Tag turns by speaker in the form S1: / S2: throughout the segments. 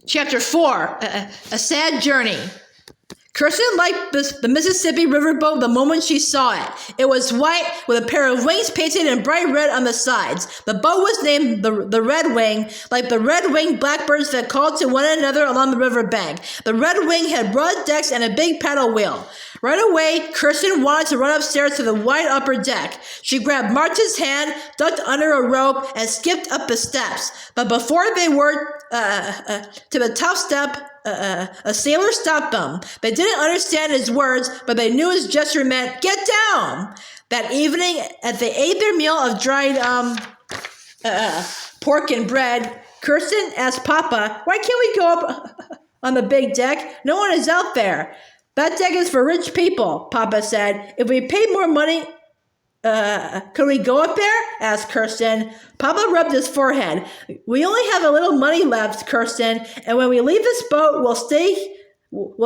S1: Chapter 4, A Sad Journey. Kirsten liked the Mississippi riverboat the moment she saw it. It was white with a pair of wings painted in bright red on the sides. The boat was named the Red Wing, like the red-winged blackbirds that called to one another along the riverbank. The Red Wing had broad decks and a big paddle wheel. Right away, Kirsten wanted to run upstairs to the wide upper deck. She grabbed Marta's hand, ducked under a rope, and skipped up the steps. But before they were to the top step, a sailor stopped them. They didn't understand his words, but they knew his gesture meant, "Get down!" That evening, as they ate their meal of dried pork and bread, Kirsten asked Papa, "Why can't we go up on the big deck? No one is out there." "That deck is for rich people," Papa said. "If we paid more money, could we go up there?" asked Kirsten. Papa rubbed his forehead. "We only have a little money left, Kirsten, and when we leave this boat, we'll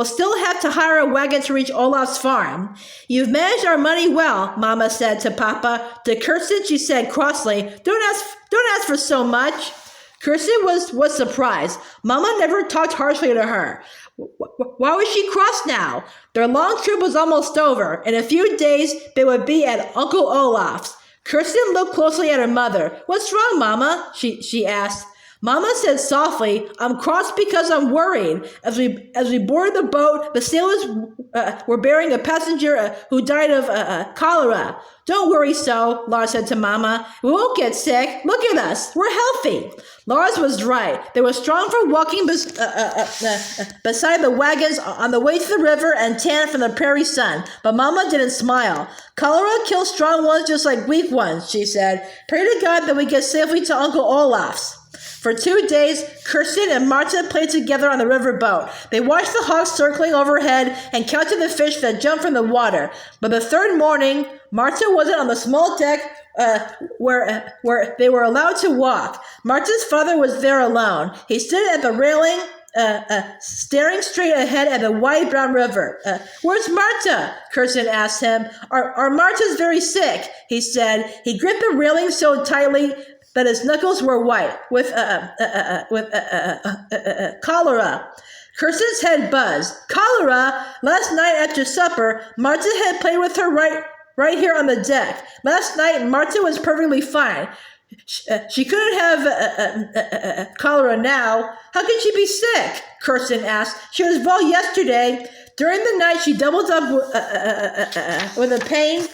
S1: still have to hire a wagon to reach Olaf's farm." "You've managed our money well," Mama said to Papa. To Kirsten, she said crossly, Don't ask for so much." Kirsten was surprised. Mama never talked harshly to her. Why was she cross now? Their long trip was almost over. In a few days, they would be at Uncle Olaf's. Kirsten looked closely at her mother. "What's wrong, Mama?" she asked. Mama said softly, "I'm cross because I'm worried. As we boarded the boat, the sailors were bearing a passenger who died of cholera." "Don't worry so," Lars said to Mama. "We won't get sick. Look at us. We're healthy." Lars was right. They were strong for walking beside the wagons on the way to the river and tan from the prairie sun. But Mama didn't smile. "Cholera kills strong ones just like weak ones," she said. "Pray to God that we get safely to Uncle Olaf's." For 2 days, Kirsten and Marta played together on the riverboat. They watched the hawks circling overhead and counted the fish that jumped from the water. But the third morning, Marta wasn't on the small deck where they were allowed to walk. Marta's father was there alone. He stood at the railing, staring straight ahead at the wide brown river. "Where's Marta?" Kirsten asked him. Our Marta's very sick," he said. He gripped the railing so tightly that his knuckles were white with cholera. Kirsten's head buzzed. "Cholera? Last night after supper, Marta had played with her right here on the deck. Last night, Marta was perfectly fine. She couldn't have cholera now. How can she be sick?" Kirsten asked. "She was well yesterday. During the night, she doubled up with a pain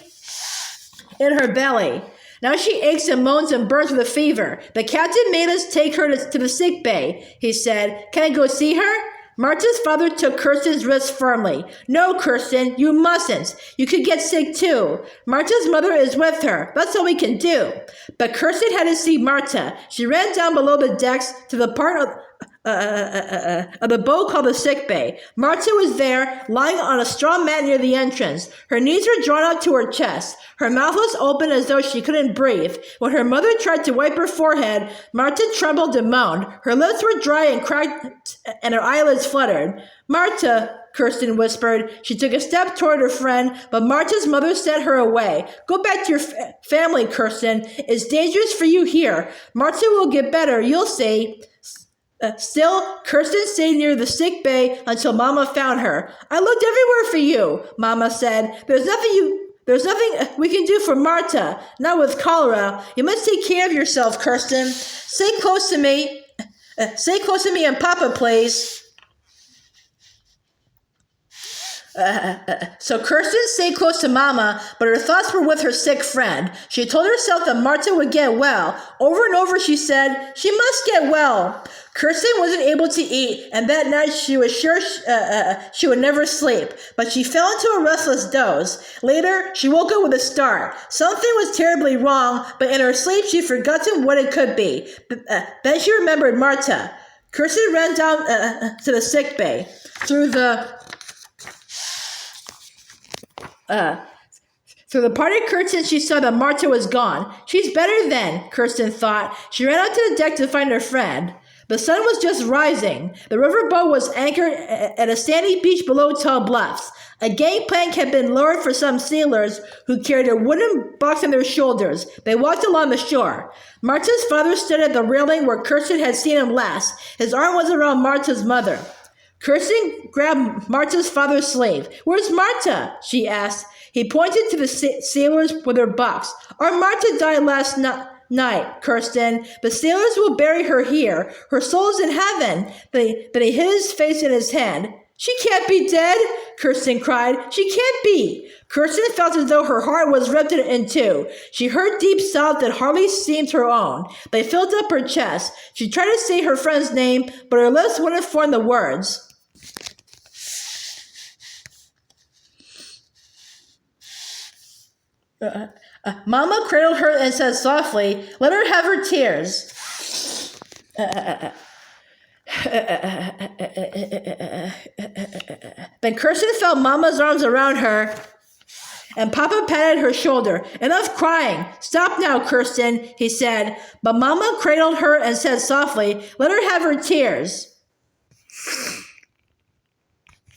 S1: in her belly. Now she aches and moans and burns with a fever. The captain made us take her to the sick bay," he said. "Can I go see her?" Marta's father took Kirsten's wrist firmly. "No, Kirsten, you mustn't. You could get sick too. Marta's mother is with her. That's all we can do." But Kirsten had to see Marta. She ran down below the decks to the part of the boat called the sick bay. Marta was there, lying on a straw mat near the entrance. Her knees were drawn up to her chest. Her mouth was open as though she couldn't breathe. When her mother tried to wipe her forehead, Marta trembled and moaned. Her lips were dry and cracked, and her eyelids fluttered. "Marta," Kirsten whispered. She took a step toward her friend, but Marta's mother sent her away. "Go back to your family, Kirsten. It's dangerous for you here. Marta will get better, you'll see." Still, Kirsten stayed near the sick bay until Mama found her. "I looked everywhere for you," Mama said. There's nothing we can do for Marta, not with cholera. You must take care of yourself, Kirsten. Stay close to me. Stay close to me and Papa, please." So Kirsten stayed close to Mama, but her thoughts were with her sick friend. She told herself that Marta would get well. Over and over she said, "She must get well." Kirsten wasn't able to eat, and that night she was sure she would never sleep, but she fell into a restless doze. Later, she woke up with a start. Something was terribly wrong, but in her sleep she'd forgotten what it could be. Then she remembered Marta. Kirsten ran down to the sick bay. Through the parted curtains, she saw that Marta was gone. "She's better then," Kirsten thought. She ran out to the deck to find her friend. The sun was just rising. The riverboat was anchored at a sandy beach below tall bluffs. A gangplank had been lowered for some sailors who carried a wooden box on their shoulders. They walked along the shore. Marta's father stood at the railing where Kirsten had seen him last. His arm was around Marta's mother. Kirsten grabbed Marta's father's sleeve. "Where's Marta?" she asked. He pointed to the sailors with their box. "Our Marta died last night, Kirsten. The sailors will bury her here. Her soul's in heaven." Then he hid his face in his hand. "She can't be dead," Kirsten cried. "She can't be." Kirsten felt as though her heart was ripped in two. She heard deep sobs that hardly seemed her own. They filled up her chest. She tried to say her friend's name, but her lips wouldn't form the words. Mama cradled her and said softly, "Let her have her tears." Then Kirsten felt Mama's arms around her, and Papa patted her shoulder. "Enough crying. Stop now, Kirsten," he said. But Mama cradled her and said softly, "Let her have her tears."